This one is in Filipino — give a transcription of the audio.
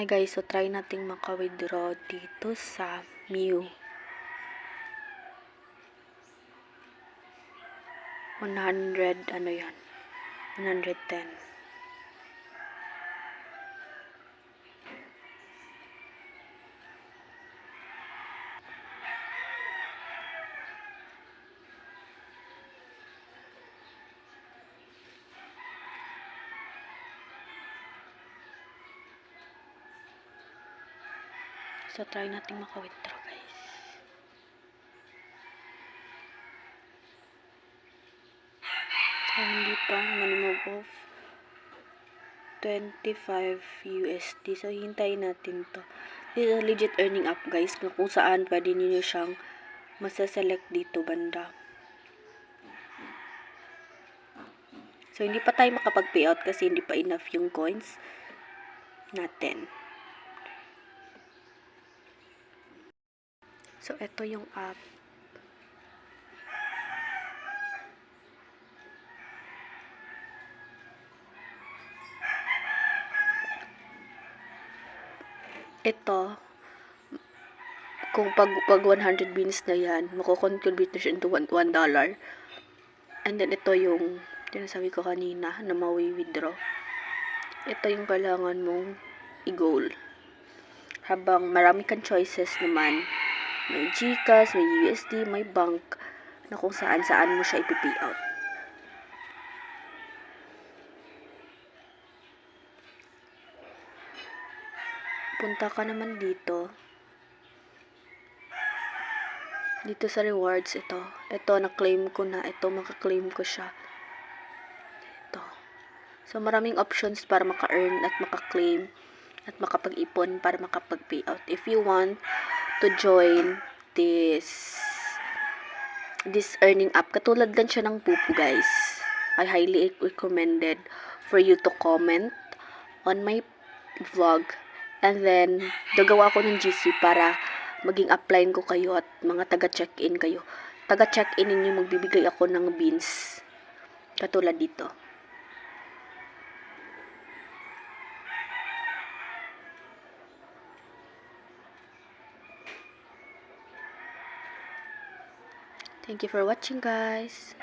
Hi guys, so try nating maka-withdraw dito sa Mew. 100, ano yan? 110. So try nating maka-withdraw guys. So hindi pa, minimum of 25 USD. So hintayin natin to. This is a legit earning app guys, na kung saan pwede niyo siyang masaselect dito banda. So hindi pa tayo makapag-payout kasi hindi pa enough yung coins natin. So ito yung app. Ito, kung pag 100 beans na yan, mako-contribute na siya into $1. And then, ito yung sinasabi ko kanina na mawi-withdraw. Ito yung kailangan mong i-goal. Habang marami kang choices naman, may GCash, may USD, may bank, na kung saan mo siya ipipay out. Punta ka naman dito sa rewards. Ito na-claim ko na. Ito, maka-claim ko siya. Ito. So, maraming options para maka-earn at maka-claim at makapag-ipon para makapag-payout. If you want to join this earning app, katulad lang siya ng Pupu guys. I highly recommended for you to comment on my vlog. And then, gagawa ko ng GC para maging upline ko kayo at mga taga-check-in kayo. Taga-check-in ninyo, magbibigay ako ng beans. Katulad dito. Thank you for watching guys.